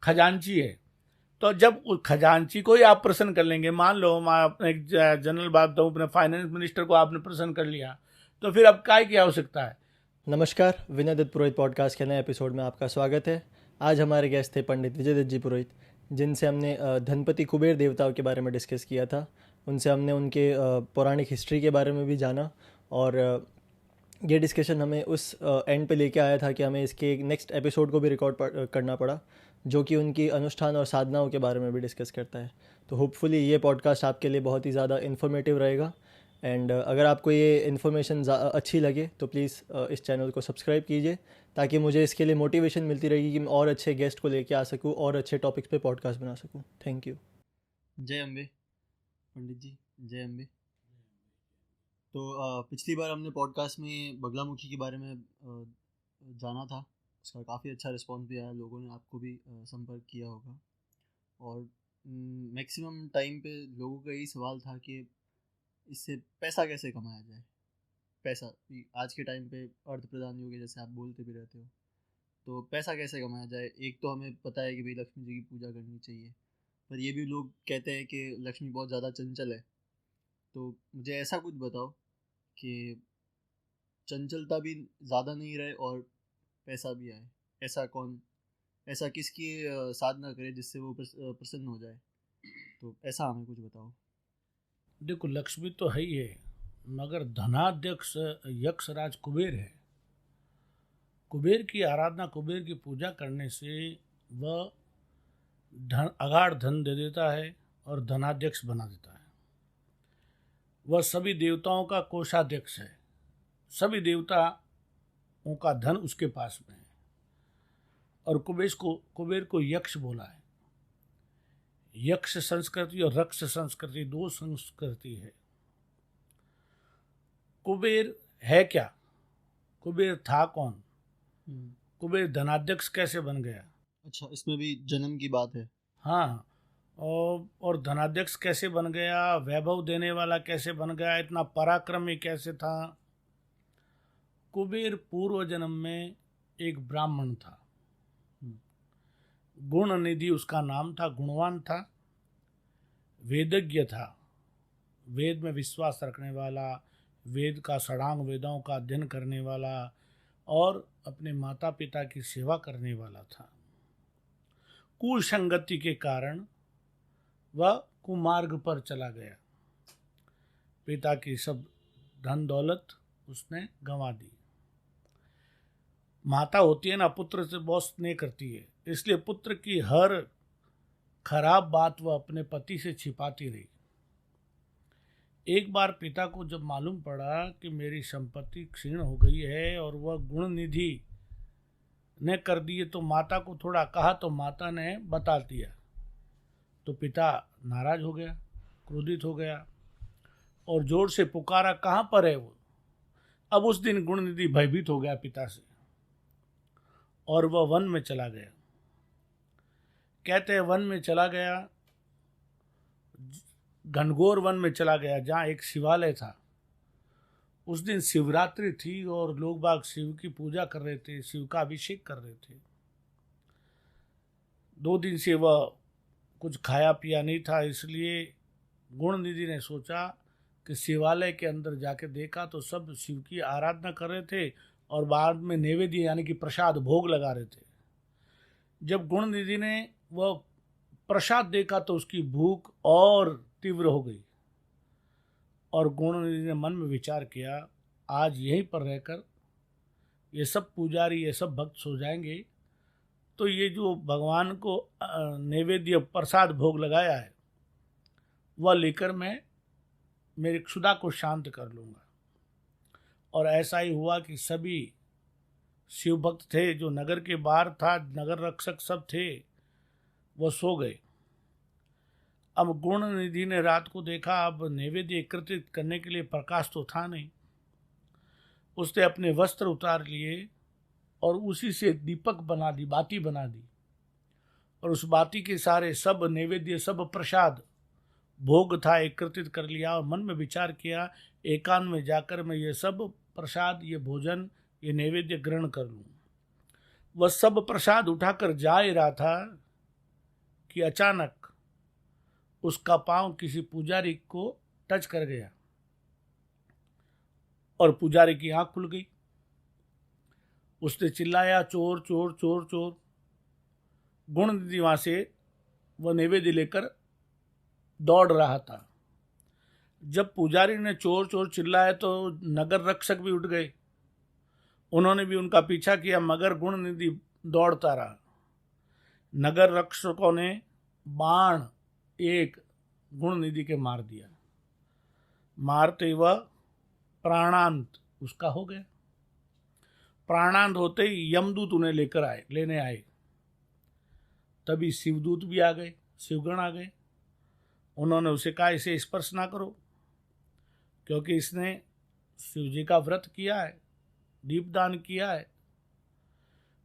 खजांची है। तो जब उस खजांची को ही आप प्रसन्न कर लेंगे, मान लो मैं अपने एक जनरल बात बताऊँ, अपने फाइनेंस मिनिस्टर को आपने प्रसन्न कर लिया, तो फिर अब काय की आवश्यकता है। नमस्कार, विनय दत्त पुरोहित पॉडकास्ट के नए एपिसोड में आपका स्वागत है। आज हमारे गेस्ट थे पंडित विजय दत्त जी पुरोहित, जिनसे हमने धनपति कुबेर देवताओं के बारे में डिस्कस किया था। उनसे हमने उनके पौराणिक हिस्ट्री के बारे में भी जाना और ये डिस्कशन हमें उस एंड पे लेके आया था कि हमें इसके नेक्स्ट एपिसोड को भी रिकॉर्ड करना पड़ा, जो कि उनकी अनुष्ठान और साधनाओं के बारे में भी डिस्कस करता है। तो होपफुली ये पॉडकास्ट आपके लिए बहुत ही ज़्यादा इन्फॉर्मेटिव रहेगा। एंड अगर आपको ये इन्फॉर्मेशन अच्छी लगे तो प्लीज़ इस चैनल को सब्सक्राइब कीजिए, ताकि मुझे इसके लिए मोटिवेशन मिलती रहेगी कि मैं और अच्छे गेस्ट को लेके आ सकूँ और अच्छे टॉपिक्स पे पॉडकास्ट बना सकूँ। Thank you. जय अम्बे पंडित जी, जय अम्बे। तो पिछली बार हमने पॉडकास्ट में बगलामुखी के बारे में जाना था। उसका काफ़ी अच्छा रिस्पॉन्स भी आया, लोगों ने आपको भी संपर्क किया होगा। और मैक्सिमम टाइम पे लोगों का यही सवाल था कि इससे पैसा कैसे कमाया जाए। पैसा आज के टाइम पे अर्थ प्रधान योग है, जैसे आप बोलते भी रहते हो। तो पैसा कैसे कमाया जाए। एक तो हमें पता है कि भाई लक्ष्मी जी की पूजा करनी चाहिए, पर ये भी लोग कहते हैं कि लक्ष्मी बहुत ज़्यादा चंचल है। तो मुझे ऐसा कुछ बताओ कि चंचलता भी ज़्यादा नहीं रहे और पैसा भी आए। ऐसा किसकी साधना करे जिससे वो प्रसन्न हो जाए। तो ऐसा हमें कुछ बताओ। देखो, लक्ष्मी तो है ही है, मगर धनाध्यक्ष यक्षराज कुबेर है। कुबेर की आराधना, कुबेर की पूजा करने से वह धन, अगाध धन दे देता है और धनाध्यक्ष बना देता है। वह सभी देवताओं का कोषाध्यक्ष है। सभी देवताओं का धन उसके पास में है। और कुबेर को यक्ष बोला है। यक्ष संस्कृति और रक्ष संस्कृति, दो संस्कृति है। कुबेर है क्या? कुबेर था कौन? कुबेर धनाध्यक्ष कैसे बन गया? अच्छा, इसमें भी जन्म की बात है। हाँ, और धनाध्यक्ष कैसे बन गया, वैभव देने वाला कैसे बन गया, इतना पराक्रमी कैसे था? कुबेर पूर्व जन्म में एक ब्राह्मण था। गुण निधि उसका नाम था, गुणवान था, वेदज्ञ था, वेद में विश्वास रखने वाला, वेद का षडांग वेदों का अध्ययन करने वाला और अपने माता पिता की सेवा करने वाला था। कुल संगति के कारण वह कुमार्ग पर चला गया। पिता की सब धन दौलत उसने गंवा दी। माता होती है ना, पुत्र से बहुत स्नेह करती है, इसलिए पुत्र की हर खराब बात वह अपने पति से छिपाती रही। एक बार पिता को जब मालूम पड़ा कि मेरी संपत्ति क्षीण हो गई है और वह गुण निधि ने कर दिए, तो माता को थोड़ा कहा, तो माता ने बता दिया। तो पिता नाराज हो गया, क्रोधित हो गया और जोर से पुकारा, कहाँ पर है वो? अब उस दिन गुण निधि भयभीत हो गया पिता से और वह वन में चला गया। कहते हैं वन में चला गया, घनघोर वन में चला गया, जहाँ एक शिवालय था। उस दिन शिवरात्रि थी और लोग बाग शिव की पूजा कर रहे थे, शिव का अभिषेक कर रहे थे। 2 दिन से वह कुछ खाया पिया नहीं था, इसलिए गुण निधि ने सोचा कि शिवालय के अंदर जाके देखा तो सब शिव की आराधना कर रहे थे और बाद में नैवेद्य यानी कि प्रसाद भोग लगा रहे थे। जब गुण निधि ने वह प्रसाद देखा तो उसकी भूख और तीव्र हो गई और गुण निधि ने मन में विचार किया, आज यहीं पर रहकर ये सब पुजारी, ये सब भक्त सो जाएंगे तो ये जो भगवान को नैवेद्य प्रसाद भोग लगाया है वह लेकर मैं मेरी क्षुधा को शांत कर लूँगा। और ऐसा ही हुआ कि सभी शिव भक्त थे, जो नगर के बाहर था, नगर रक्षक सब थे, वो सो गए। अब गुण निधि ने रात को देखा, अब नैवेद्य एकत्रित करने के लिए प्रकाश तो था नहीं। उसने अपने वस्त्र उतार लिए और उसी से दीपक बना दी, बाती बना दी और उस बाती के सारे सब नैवेद्य, सब प्रसाद भोग था एकत्रित कर लिया और मन में विचार किया, एकांत में जाकर मैं ये सब प्रसाद, ये भोजन, ये नैवेद्य ग्रहण कर लूँ। वह सब प्रसाद उठाकर जा ही रहा था कि अचानक उसका पांव किसी पुजारी को टच कर गया और पुजारी की आंख खुल गई। उसने चिल्लाया, चोर चोर चोर चोर। गुणनिधि वहां से वह नैवेद्य लेकर दौड़ रहा था। जब पुजारी ने चोर चोर चिल्लाया तो नगर रक्षक भी उठ गए, उन्होंने भी उनका पीछा किया, मगर गुणनिधि दौड़ता रहा। नगर रक्षकों ने बाण एक गुणनिधि के मार दिया। मारते वह प्राणांत उसका हो गया। प्राणांत होते ही यमदूत उन्हें लेने आए। तभी शिवदूत भी आ गए, शिवगण आ गए। उन्होंने उसे कहा, इसे स्पर्श ना करो, क्योंकि इसने शिव जी का व्रत किया है, दीपदान किया है।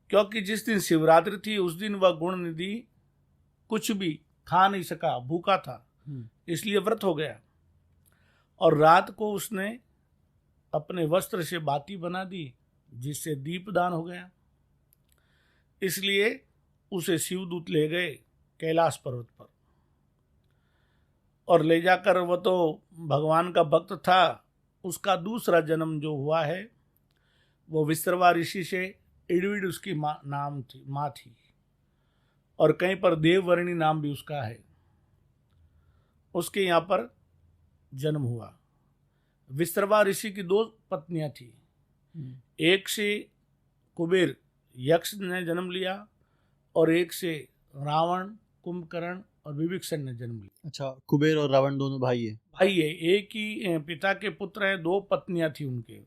क्योंकि जिस दिन शिवरात्रि थी उस दिन वह गुणनिधि कुछ भी खा नहीं सका, भूखा था, इसलिए व्रत हो गया। और रात को उसने अपने वस्त्र से बाती बना दी, जिससे दीपदान हो गया। इसलिए उसे शिवदूत ले गए कैलाश पर्वत पर, और ले जाकर, वह तो भगवान का भक्त था, उसका दूसरा जन्म जो हुआ है वो विश्रवा ऋषि से इड़विड़ उसकी माँ थी, और कहीं पर देववर्णी नाम भी उसका है। उसके यहाँ पर जन्म हुआ। विश्रवा ऋषि की 2 पत्नियां थी। एक से कुबेर यक्ष ने जन्म लिया, और एक से रावण, कुंभकर्ण और विभीषण ने जन्म लिया। अच्छा, कुबेर और रावण दोनों भाई है? भाई है, एक ही पिता के पुत्र हैं, 2 पत्नियां थी उनके।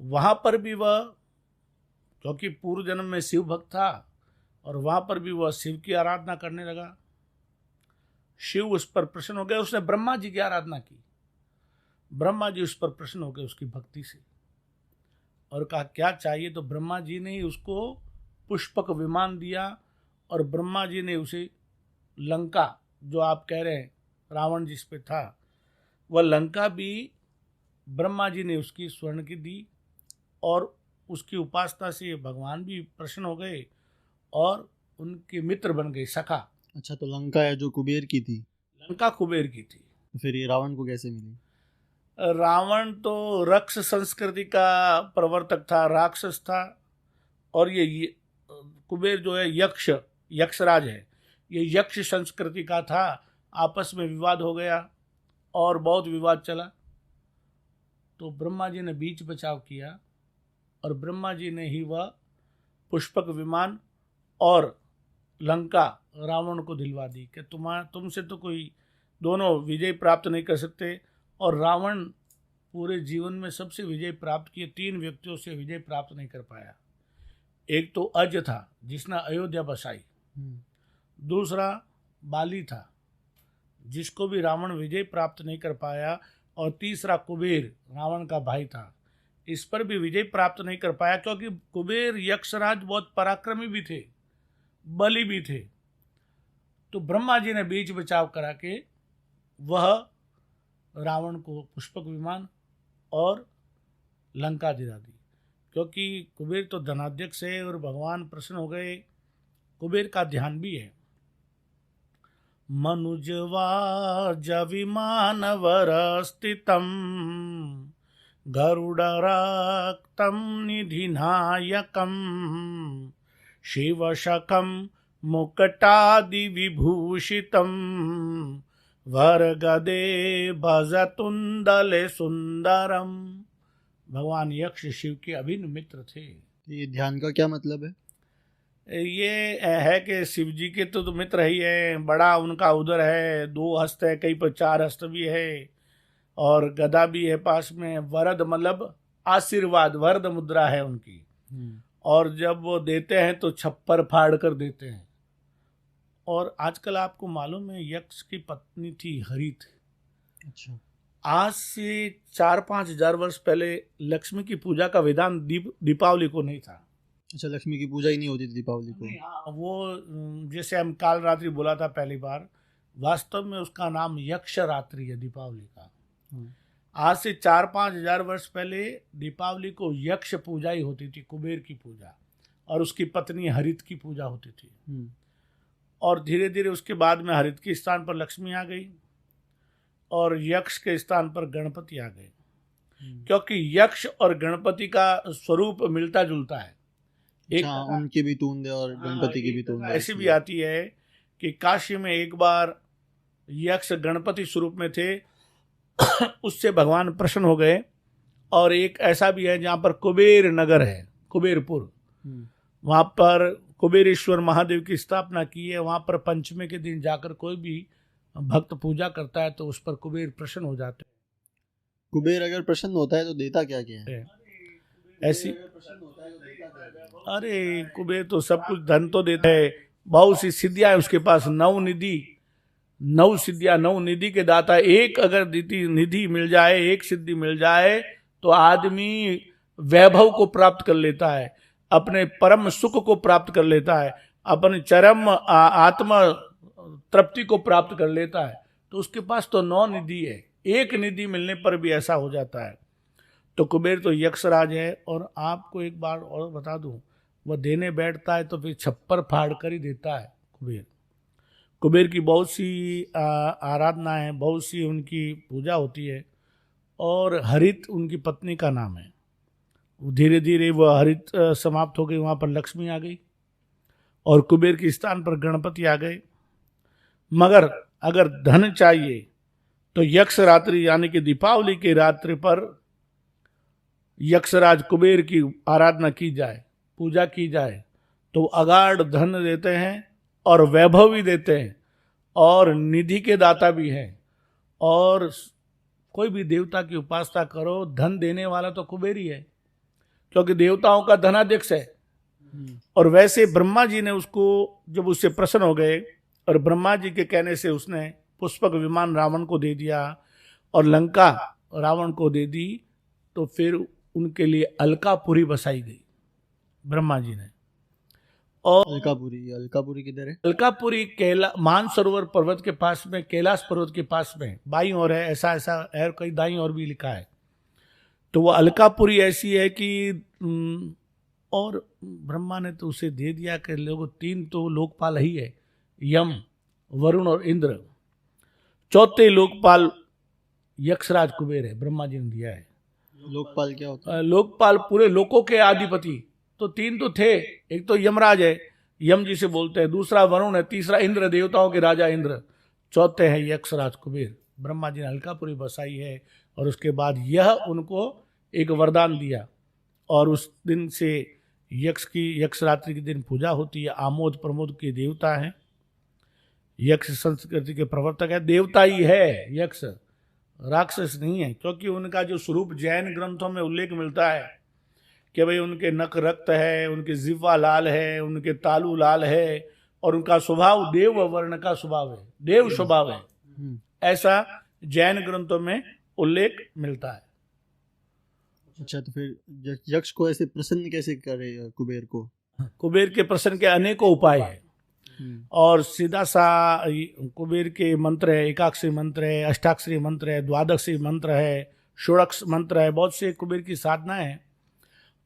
वहां पर भी वह, क्योंकि पूर्व जन्म में शिव भक्त था, और वहां पर भी वह शिव की आराधना करने लगा। शिव उस पर प्रसन्न हो गए। उसने ब्रह्मा जी की आराधना की। ब्रह्मा जी उस पर प्रसन्न हो गए उसकी भक्ति से, और कहा क्या चाहिए। तो ब्रह्मा जी ने ही उसको पुष्पक विमान दिया, और ब्रह्मा जी ने उसे लंका, जो आप कह रहे हैं रावण जिस पे था, वह लंका भी ब्रह्मा जी ने उसकी स्वर्ण की दी, और उसकी उपासना से भगवान भी प्रसन्न हो गए और उनके मित्र बन गए, सखा। अच्छा, तो लंका है जो कुबेर की थी? लंका कुबेर की थी। तो फिर ये रावण को कैसे मिली? रावण तो रक्ष संस्कृति का प्रवर्तक था, राक्षस था, और ये कुबेर जो है यक्षराज है, ये यक्ष संस्कृति का था। आपस में विवाद हो गया और बहुत विवाद चला, तो ब्रह्मा जी ने बीच बचाव किया, और ब्रह्मा जी ने ही वह पुष्पक विमान और लंका रावण को दिलवा दी कि तुमसे तो कोई दोनों विजय प्राप्त नहीं कर सकते। और रावण पूरे जीवन में सबसे विजय प्राप्त किए, 3 व्यक्तियों से विजय प्राप्त नहीं कर पाया। एक तो अज था जिसने अयोध्या बसाई, दूसरा बाली था जिसको भी रावण विजय प्राप्त नहीं कर पाया, और तीसरा कुबेर रावण का भाई था, इस पर भी विजय प्राप्त नहीं कर पाया, क्योंकि कुबेर यक्षराज बहुत पराक्रमी भी थे, बली भी थे। तो ब्रह्मा जी ने बीच बचाव करा के वह रावण को पुष्पक विमान और लंका दिला दी, क्योंकि कुबेर तो धनाध्यक्ष है और भगवान प्रसन्न हो गए। कुबेर का ध्यान भी है। मनुजवाज विमानवर स्थितम गरुडरक्तं निधिनायकं शिवशकं मुकटादिविभूषितं वरगदे भजतुंदले सुंदरम। भगवान यक्ष शिव के अभिन्न मित्र थे। ये ध्यान का क्या मतलब है? ये है कि शिव जी के तो मित्र ही है, बड़ा उनका उदर है, 2 हस्त है, कहीं पर 4 हस्त भी है, और गदा भी है पास में। वरद मतलब आशीर्वाद, वरद मुद्रा है उनकी, और जब वो देते हैं तो छप्पर फाड़ कर देते हैं। और आजकल आपको मालूम है यक्ष की पत्नी थी हरित। अच्छा। आज से 4-5 हजार वर्ष पहले लक्ष्मी की पूजा का विधान दीपावली को नहीं था। अच्छा, लक्ष्मी की पूजा ही नहीं होती थी दीपावली को? हाँ, वो जैसे हम काल रात्रि बोला था पहली बार, वास्तव में उसका नाम यक्ष रात्रि है दीपावली का। आज से 4-5 हजार वर्ष पहले दीपावली को यक्ष पूजा ही होती थी, कुबेर की पूजा, और उसकी पत्नी हरित की पूजा होती थी। और धीरे धीरे उसके बाद में हरित के स्थान पर लक्ष्मी आ गई और यक्ष के स्थान पर गणपति आ गए, क्योंकि यक्ष और गणपति का स्वरूप मिलता जुलता है। एक उनकी भी तूंद है और गणपति की भी तूंद है। ऐसी भी आती है कि काशी में एक बार यक्ष गणपति स्वरूप में थे, उससे भगवान प्रसन्न हो गए। और एक ऐसा भी है जहाँ पर कुबेर नगर है, कुबेरपुर, वहाँ पर कुबेरेश्वर महादेव की स्थापना की है। वहाँ पर पंचमी के दिन जाकर कोई भी भक्त पूजा करता है तो उस पर कुबेर प्रसन्न हो जाते हैं। कुबेर अगर प्रसन्न होता है तो देता क्या क्या है? ऐसी अरे कुबेर तो सब कुछ धन तो देता है, बहुत सी सिद्धियां है उसके पास, 9 निधि, 9 सिद्धियां, 9 निधि के दाता। एक अगर निधि मिल जाए, एक सिद्धि मिल जाए तो आदमी वैभव को प्राप्त कर लेता है, अपने परम सुख को प्राप्त कर लेता है, अपने चरम आत्म तृप्ति को प्राप्त कर लेता है। तो उसके पास तो 9 निधि है, एक निधि मिलने पर भी ऐसा हो जाता है। तो कुबेर तो यक्षराज है। और आपको एक बार और बता दूं, वह देने बैठता है तो फिर छप्पर फाड़ कर ही देता है कुबेर। कुबेर की बहुत सी आराधना है, बहुत सी उनकी पूजा होती है। और हरित उनकी पत्नी का नाम है। धीरे धीरे वह हरित समाप्त हो गई, वहाँ पर लक्ष्मी आ गई और कुबेर के स्थान पर गणपति आ गए। मगर अगर धन चाहिए तो यक्ष रात्रि यानी कि दीपावली की रात्रि पर यक्षराज कुबेर की आराधना की जाए, पूजा की जाए तो अगाध धन देते हैं और वैभव भी देते हैं और निधि के दाता भी हैं। और कोई भी देवता की उपासना करो, धन देने वाला तो कुबेर ही है, क्योंकि देवताओं का धनाध्यक्ष है। और वैसे ब्रह्मा जी ने उसको, जब उससे प्रसन्न हो गए और ब्रह्मा जी के कहने से उसने पुष्पक विमान रावण को दे दिया और लंका रावण को दे दी, तो फिर उनके लिए अलकापुरी बसाई गई ब्रह्मा जी ने। और अलकापुरी किधर है? अलकापुरी मानसरोवर पर्वत के पास में, कैलाश पर्वत के पास में, बाईं ओर है, ऐसा है, कई दाईं ओर भी लिखा है। तो वो अलकापुरी ऐसी है कि और ब्रह्मा ने तो उसे दे दिया कि लोग 3 तो लोकपाल ही है, यम, वरुण और इंद्र। 4थे लोकपाल यक्षराज कुबेर है, ब्रह्मा जी ने दिया है। लोकपाल क्या होता है? लोकपाल पूरे लोकों के अधिपति। तो 3 तो थे, एक तो यमराज है, यम जी से बोलते हैं, दूसरा वरुण है, तीसरा इंद्र, देवताओं के राजा इंद्र, 4थे है यक्षराज कुबेर। ब्रह्मा जी ने अलकापुरी बसाई है और उसके बाद यह उनको एक वरदान दिया। और उस दिन से यक्ष रात्रि के दिन पूजा होती है। आमोद प्रमोद के देवता हैं, यक्ष संस्कृति के प्रवर्तक है, देवता ही है यक्ष, राक्षस नहीं है। क्योंकि उनका जो स्वरूप जैन ग्रंथों में उल्लेख मिलता है कि भाई उनके नख रक्त है, उनके जिह्वा लाल है, उनके तालू लाल है और उनका स्वभाव देव वर्ण का स्वभाव है, देव स्वभाव है, ऐसा जैन ग्रंथों में उल्लेख मिलता है। अच्छा, तो फिर यक्ष को ऐसे प्रसन्न कैसे करे कुबेर को? कुबेर के प्रसन्न के अनेकों उपाय है। और सीधा सा कुबेर के मंत्र है, एकाक्षरी मंत्र है, अष्टाक्षरी मंत्र है, द्वादशी मंत्र है, षोडश मंत्र है, बहुत से कुबेर की साधना है।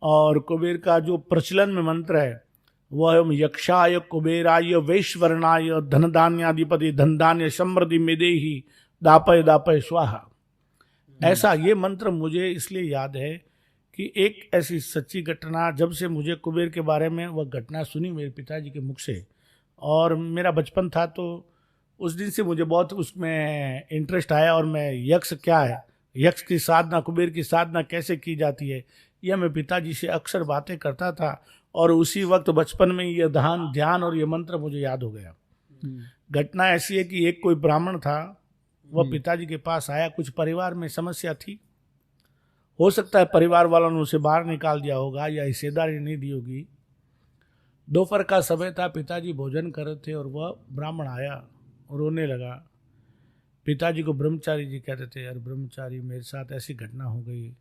और कुबेर का जो प्रचलन में मंत्र है वह यक्षाय कुबेराय वैश्वर्णाय धनधान्याधिपति धनधान्य समृद्धि मेदेहि दापय दापय स्वाहा। ऐसा ये मंत्र मुझे इसलिए याद है कि एक ऐसी सच्ची घटना, जब से मुझे कुबेर के बारे में वह घटना सुनी मेरे पिताजी के मुख से, और मेरा बचपन था, तो उस दिन से मुझे बहुत उसमें इंटरेस्ट आया। और मैं यक्ष क्या है, यक्ष की साधना, कुबेर की साधना कैसे की जाती है, यह मैं पिताजी से अक्सर बातें करता था। और उसी वक्त बचपन में ये ध्यान और ये मंत्र मुझे याद हो गया। घटना ऐसी है कि एक कोई ब्राह्मण था, वह पिताजी के पास आया, कुछ परिवार में समस्या थी, हो सकता है परिवार वालों ने उसे बाहर निकाल दिया होगा या हिस्सेदारी नहीं दी होगी। दोपहर का समय था, पिताजी भोजन कर रहे थे और वह ब्राह्मण आया और रोने लगा। पिताजी को ब्रह्मचारी जी कहते थे, अरे ब्रह्मचारी मेरे साथ ऐसी घटना हो गई,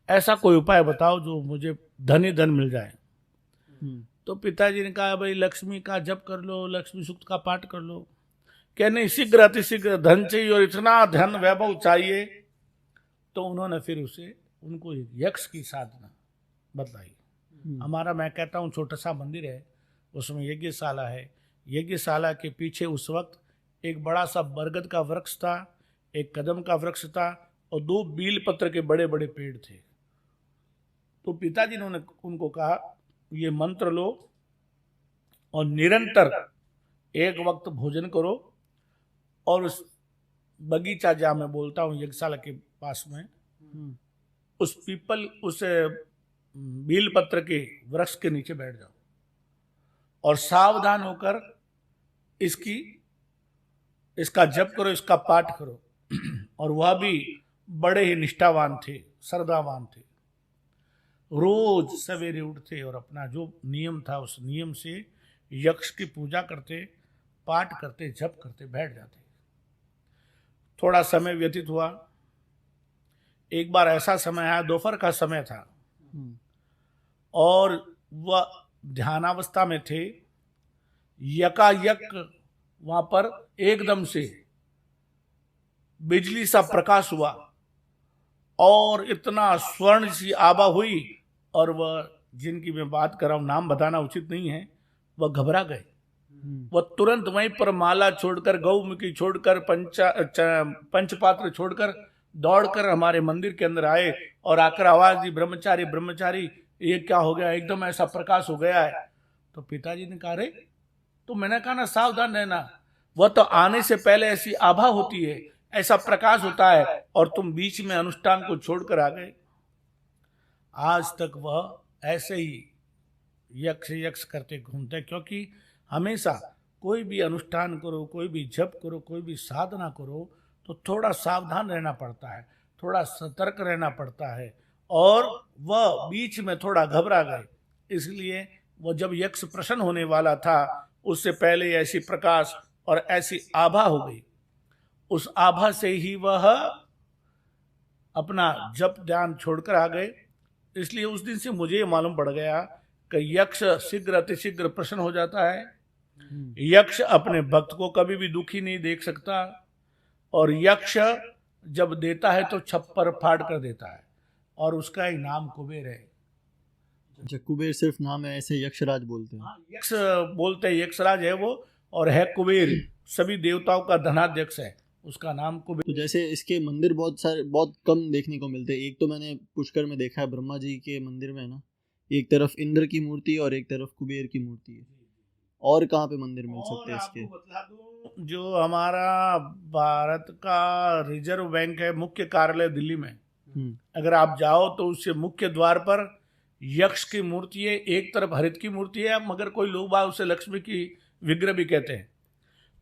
ऐसा कोई उपाय बताओ जो मुझे धन ही धन मिल जाए। तो पिताजी ने कहा, भाई लक्ष्मी का जप कर लो, लक्ष्मी सूक्त का पाठ कर लो। कहने शीघ्र अतिशीघ्र धन चाहिए और इतना धन वैभव चाहिए। तो उन्होंने फिर उनको यक्ष की साधना बतलाई। हमारा, मैं कहता हूँ, छोटा सा मंदिर है, उसमें यज्ञशाला है, यज्ञशाला के पीछे उस वक्त एक बड़ा सा बरगद का वृक्ष था, एक कदम का वृक्ष था और 2 बीलपत्र के बड़े बड़े पेड़ थे। तो पिताजी ने उनको कहा, ये मंत्र लो और निरंतर एक वक्त भोजन करो, और उस बगीचा जहाँ मैं बोलता हूँ यज्ञशाला के पास में, उस बीलपत्र के वृक्ष के नीचे बैठ जाओ और सावधान होकर इसका जप करो, इसका पाठ करो। और वह भी बड़े ही निष्ठावान थे, श्रद्धावान थे। रोज सवेरे उठते और अपना जो नियम था उस नियम से यक्ष की पूजा करते, पाठ करते, जप करते, बैठ जाते। थोड़ा समय व्यतीत हुआ। एक बार ऐसा समय आया, दोपहर का समय था और वह ध्यानावस्था में थे। यकायक वहां पर एकदम से बिजली सा प्रकाश हुआ और इतना स्वर्ण सी आभा हुई, और वह जिनकी मैं बात कर रहा हूं, नाम बताना उचित नहीं है, वह घबरा गए। वह तुरंत वहीं पर माला छोड़कर, गौमुखी छोड़कर, पंचपात्र छोड़कर दौड़कर हमारे मंदिर के अंदर आए और आकर आवाज दी, ब्रह्मचारी ब्रह्मचारी, ये क्या हो गया, एकदम ऐसा प्रकाश हो गया है। तो पिताजी ने कहा, रे तो मैंने कहा ना सावधान रहना, वह तो आने से पहले ऐसी आभा होती है, ऐसा प्रकाश होता है, और तुम बीच में अनुष्ठान को छोड़कर आ गए। आज तक वह ऐसे ही यक्ष करते घूमते, क्योंकि हमेशा कोई भी अनुष्ठान करो, कोई भी जप करो, कोई भी साधना करो, तो थोड़ा सावधान रहना पड़ता है, थोड़ा सतर्क रहना पड़ता है। और वह बीच में थोड़ा घबरा गए, इसलिए वह जब यक्ष प्रसन्न होने वाला था उससे पहले ऐसी प्रकाश और ऐसी आभा हो गई। उस आभा से ही वह अपना जप ध्यान छोड़कर आ गए। इसलिए उस दिन से मुझे ये मालूम पड़ गया कि यक्ष शीघ्र अतिशीघ्र प्रसन्न हो जाता है। यक्ष अपने भक्त को कभी भी दुखी नहीं देख सकता, और यक्ष जब देता है तो छप्पर फाड़ कर देता है, और उसका ही नाम कुबेर है। अच्छा, कुबेर सिर्फ नाम है, ऐसे यक्षराज बोलते हैं? यक्ष बोलते हैं, यक्षराज है वो, और है कुबेर, सभी देवताओं का धनाध्यक्ष है, उसका नाम कुबेर। तो जैसे इसके मंदिर बहुत कम देखने को मिलते हैं। एक तो मैंने पुष्कर में देखा है, ब्रह्मा जी के मंदिर में है ना, एक तरफ इंद्र की मूर्ति और एक तरफ कुबेर की मूर्ति है। और कहाँ पे मंदिर मिल सकते हैं इसके? बता दूं, जो हमारा भारत का रिजर्व बैंक है, मुख्य कार्यालय दिल्ली में, अगर आप जाओ तो उससे मुख्य द्वार पर यक्ष की मूर्ति है, एक तरफ हरित की मूर्ति है, मगर कोई लोग बाग उसे लक्ष्मी की विग्रह भी कहते हैं।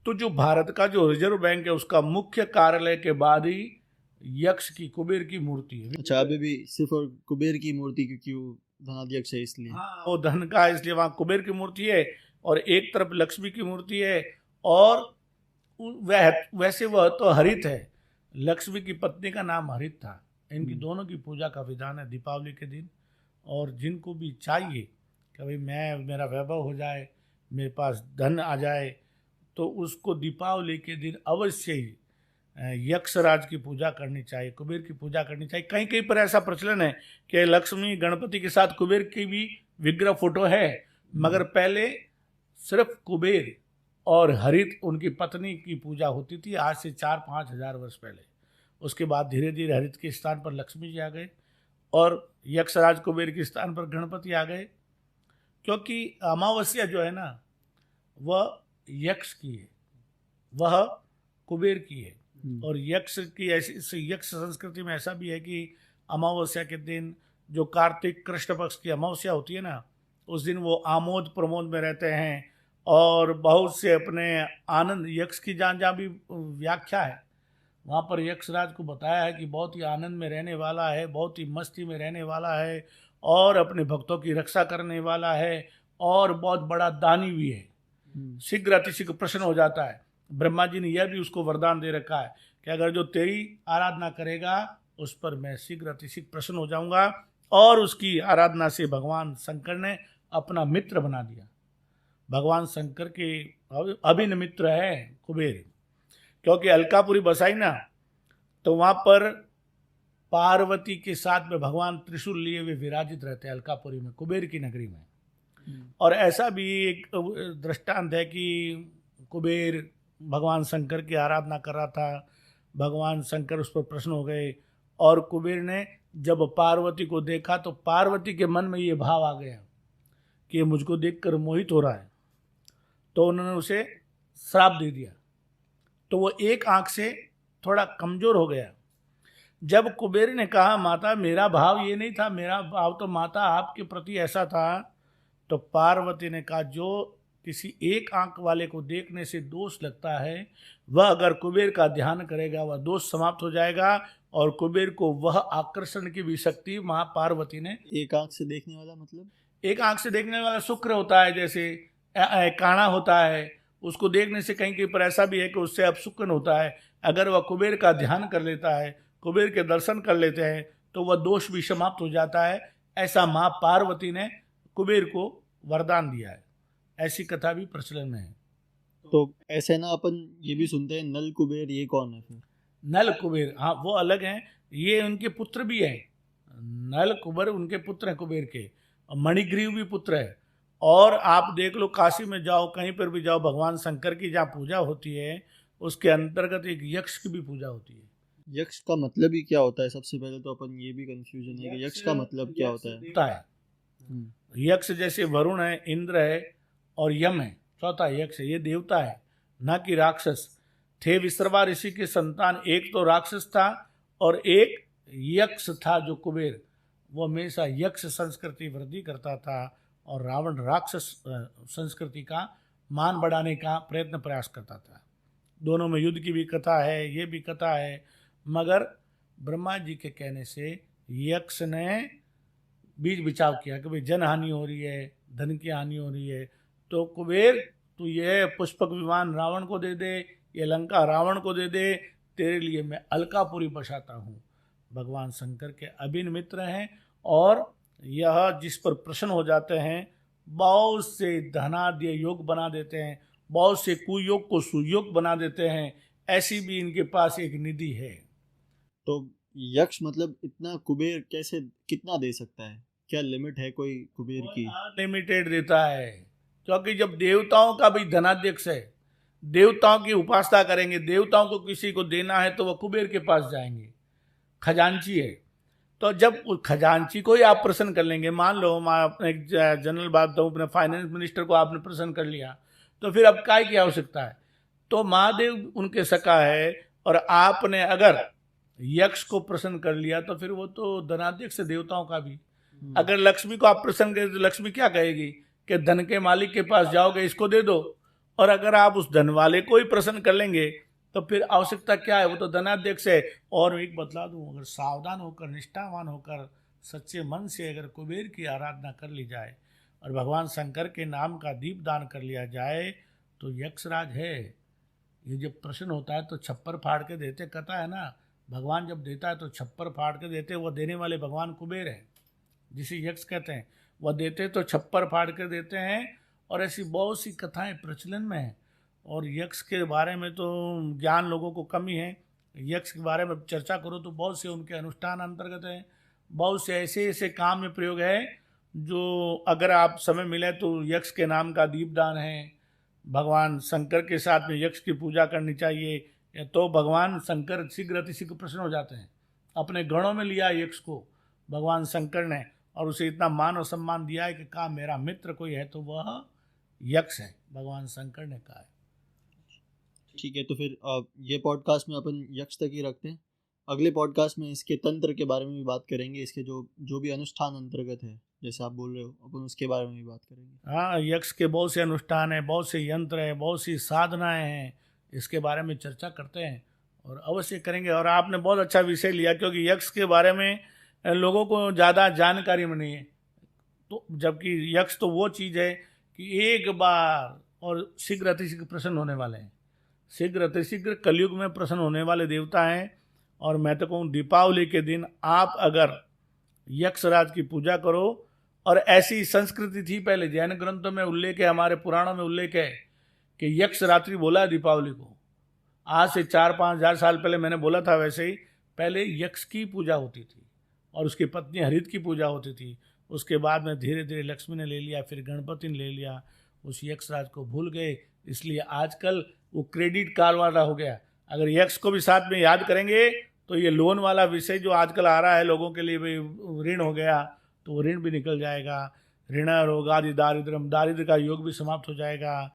तो जो भारत का जो रिजर्व बैंक है उसका मुख्य कार्यालय के बाद ही यक्ष की, कुबेर की मूर्ति है। अच्छा, अभी भी सिर्फ और कुबेर की मूर्ति, क्योंकि वो धनाध्यक्ष है इसलिए। हाँ, वो धन का, इसलिए वहाँ कुबेर की मूर्ति है और एक तरफ लक्ष्मी की मूर्ति है। और वैसे वह तो हरित है, लक्ष्मी की पत्नी का नाम हरित था। इनकी दोनों की पूजा का विधान है दीपावली के दिन। और जिनको भी चाहिए कि भाई मेरा वैभव हो जाए, मेरे पास धन आ जाए, तो उसको दीपावली के दिन अवश्य ही यक्षराज की पूजा करनी चाहिए, कुबेर की पूजा करनी चाहिए। कहीं कहीं पर ऐसा प्रचलन है कि लक्ष्मी गणपति के साथ कुबेर की भी विग्रह फोटो है, मगर पहले सिर्फ कुबेर और हरित उनकी पत्नी की पूजा होती थी, आज से 4-5 हजार वर्ष पहले। उसके बाद धीरे धीरे हरित के स्थान पर लक्ष्मी जी आ गए और यक्षराज कुबेर के स्थान पर गणपति आ गए। क्योंकि अमावस्या जो है ना, वह यक्ष की है, वह कुबेर की है। और यक्ष की ऐसी, यक्ष संस्कृति में ऐसा भी है कि अमावस्या के दिन, जो कार्तिक कृष्ण पक्ष की अमावस्या होती है ना, उस दिन वो आमोद प्रमोद में रहते हैं और बहुत से अपने आनंद, यक्ष की जहाँ भी व्याख्या है वहाँ पर यक्षराज को बताया है कि बहुत ही आनंद में रहने वाला है, बहुत ही मस्ती में रहने वाला है और अपने भक्तों की रक्षा करने वाला है और बहुत बड़ा दानी भी है, शीघ्र अतिशीघ्र प्रसन्न हो जाता है। ब्रह्मा जी ने यह भी उसको वरदान दे रखा है कि अगर जो तेरी आराधना करेगा उस पर मैं शीघ्र अतिशीघ्र प्रसन्न हो जाऊंगा। और उसकी आराधना से भगवान शंकर ने अपना मित्र बना दिया। भगवान शंकर के अभिन्न मित्र है कुबेर, क्योंकि अलकापुरी बसाई ना, तो वहाँ पर पार्वती के साथ में भगवान त्रिशूल लिए हुए विराजित रहते हैं अलकापुरी में, कुबेर की नगरी में। और ऐसा भी एक दृष्टांत है कि कुबेर भगवान शंकर की आराधना कर रहा था, भगवान शंकर उस पर प्रसन्न हो गए, और कुबेर ने जब पार्वती को देखा तो पार्वती के मन में ये भाव आ गया कि ये मुझको देखकर मोहित हो रहा है, तो उन्होंने उसे श्राप दे दिया। तो वो एक आंख से थोड़ा कमजोर हो गया। जब कुबेर ने कहा माता मेरा भाव ये नहीं था, मेरा भाव तो माता आपके प्रति ऐसा था, तो पार्वती ने कहा जो किसी एक आंख वाले को देखने से दोष लगता है, वह अगर कुबेर का ध्यान करेगा वह दोष समाप्त हो जाएगा, और कुबेर को वह आकर्षण की भी शक्ति माँ पार्वती ने। एक आंख से देखने वाला मतलब? एक आंख से देखने वाला शुक्र होता है, जैसे काणा होता है, उसको देखने से कहीं कहीं पर ऐसा भी है कि उससे अपशुकन होता है। अगर वह कुबेर का ध्यान कर लेता है, कुबेर के दर्शन कर लेते हैं, तो वह दोष भी समाप्त हो जाता है। ऐसा माँ पार्वती ने कुबेर को वरदान दिया है, ऐसी कथा भी प्रचलन में है। तो ऐसे ना अपन ये भी सुनते हैं नल कुबेर, ये कौन है फिर? नल कुबेर, हाँ वो अलग हैं, ये उनके पुत्र भी हैं। नल कुबेर उनके पुत्र हैं कुबेर के, और मणिग्रीव भी पुत्र है। और आप देख लो काशी में जाओ, कहीं पर भी जाओ, भगवान शंकर की जहाँ पूजा होती है उसके अंतर्गत एक यक्ष की भी पूजा होती है। यक्ष का मतलब ही क्या होता है? सबसे पहले तो अपन ये भी कंफ्यूजन है कि यक्ष का मतलब क्या होता है। यक्ष जैसे वरुण है, इंद्र है और यम है, चौथा यक्ष है, ये देवता है न कि राक्षस। थे विश्रवा ऋषि के संतान, एक तो राक्षस था और एक यक्ष था जो कुबेर, वो हमेशा यक्ष संस्कृति वृद्धि करता था और रावण राक्षस संस्कृति का मान बढ़ाने का प्रयास करता था। दोनों में युद्ध की भी कथा है, ये भी कथा है, मगर ब्रह्मा जी के कहने से यक्ष ने बीज बिचाव किया कि भाई जन हानि हो रही है, धन की हानि हो रही है, तो कुबेर तू ये पुष्पक विमान रावण को दे दे, ये लंका रावण को दे दे, तेरे लिए मैं अलकापुरी बसाता हूँ। भगवान शंकर के अभिन्न मित्र हैं, और यह जिस पर प्रसन्न हो जाते हैं बहुत से धनाद्य योग बना देते हैं, बहुत से कुयोग को सुयोग बना देते हैं। ऐसी भी इनके पास एक निधि है। तो यक्ष मतलब इतना कुबेर कैसे, कितना दे सकता है? क्या लिमिट है कोई कुबेर की? लिमिटेड देता है, क्योंकि जब देवताओं का भी धनाध्यक्ष है, देवताओं की उपासना करेंगे, देवताओं को किसी को देना है तो वह कुबेर के पास जाएंगे, खजांची है। तो जब उस खजांची को ही आप प्रसन्न कर लेंगे, मान लो मैं अपने एक जनरल बात बताऊँ, अपने फाइनेंस मिनिस्टर को आपने प्रसन्न कर लिया, तो फिर अब काय की आवश्यकता है? तो महादेव उनके सखा है, और आपने अगर यक्ष को प्रसन्न कर लिया तो फिर वो तो धनाध्यक्ष देवताओं का भी। अगर लक्ष्मी को आप प्रसन्न करें तो लक्ष्मी क्या कहेगी कि धन के मालिक के पास जाओगे, इसको दे दो। और अगर आप उस धन वाले को ही प्रसन्न कर लेंगे तो फिर आवश्यकता क्या है, वो तो धनाध्यक्ष है। और एक बतला दूं, अगर सावधान होकर, निष्ठावान होकर, सच्चे मन से अगर कुबेर की आराधना कर ली जाए और भगवान शंकर के नाम का दीप दान कर लिया जाए तो यक्षराज है। ये जब प्रश्न होता है तो छप्पर फाड़ के देते, कथा है ना, भगवान जब देता है तो छप्पर फाड़ के देते, वह देने वाले भगवान कुबेर है जिसे यक्ष कहते हैं। वह देते तो छप्पर फाड़ के देते हैं, और ऐसी बहुत सी कथाएं प्रचलन में हैं। और यक्ष के बारे में तो ज्ञान लोगों को कमी है। यक्ष के बारे में चर्चा करो तो बहुत से उनके अनुष्ठान अंतर्गत हैं, बहुत से ऐसे ऐसे काम में प्रयोग है जो अगर आप समय मिले तो यक्ष के नाम का दीपदान है, भगवान शंकर के साथ में यक्ष की पूजा करनी चाहिए, तो भगवान शंकर शीघ्र अतिशीघ्र प्रसन्न हो जाते हैं। अपने गणों में लिया यक्ष को भगवान शंकर ने, और उसे इतना मान और सम्मान दिया है कि कहा मेरा मित्र कोई है तो वह यक्ष है, भगवान शंकर ने कहा है। ठीक है, तो फिर ये पॉडकास्ट में अपन यक्ष तक ही रखते हैं। अगले पॉडकास्ट में इसके तंत्र के बारे में भी बात करेंगे, इसके जो भी अनुष्ठान अंतर्गत है, जैसे आप बोल रहे हो, अपन उसके बारे में भी बात करेंगे। हाँ, यक्ष के बहुत से अनुष्ठान हैं, बहुत से यंत्र हैं, बहुत सी साधनाएं हैं, इसके बारे में चर्चा करते हैं और अवश्य करेंगे। और आपने बहुत अच्छा विषय लिया, क्योंकि यक्ष के बारे में लोगों को ज़्यादा जानकारी में नहीं है। तो जबकि यक्ष तो वो चीज़ है कि एक बार और शीघ्र अतिशीघ्र प्रसन्न होने वाले हैं, शीघ्र अतिशीघ्र कलयुग में प्रसन्न होने वाले देवता हैं। और मैं तो कहूँ दीपावली के दिन आप अगर यक्षराज की पूजा करो, और ऐसी संस्कृति थी पहले, जैन ग्रंथों में उल्लेख है, हमारे पुराणों में उल्लेख है कि यक्ष रात्रि बोला है दीपावली को। आज से 4-5 हज़ार साल पहले मैंने बोला था, वैसे ही पहले यक्ष की पूजा होती थी और उसकी पत्नी हरित की पूजा होती थी। उसके बाद में धीरे धीरे लक्ष्मी ने ले लिया, फिर गणपति ने ले लिया, उस यक्ष राज को भूल गए। इसलिए आजकल वो क्रेडिट कार्ड वाला हो गया। अगर यक्ष को भी साथ में याद करेंगे तो ये लोन वाला विषय जो आजकल आ रहा है लोगों के लिए, भाई ऋण हो गया तो वो ऋण भी निकल जाएगा। ऋण रोगादि दारिद्र्यम, दारिद्र्य का योग भी समाप्त हो जाएगा।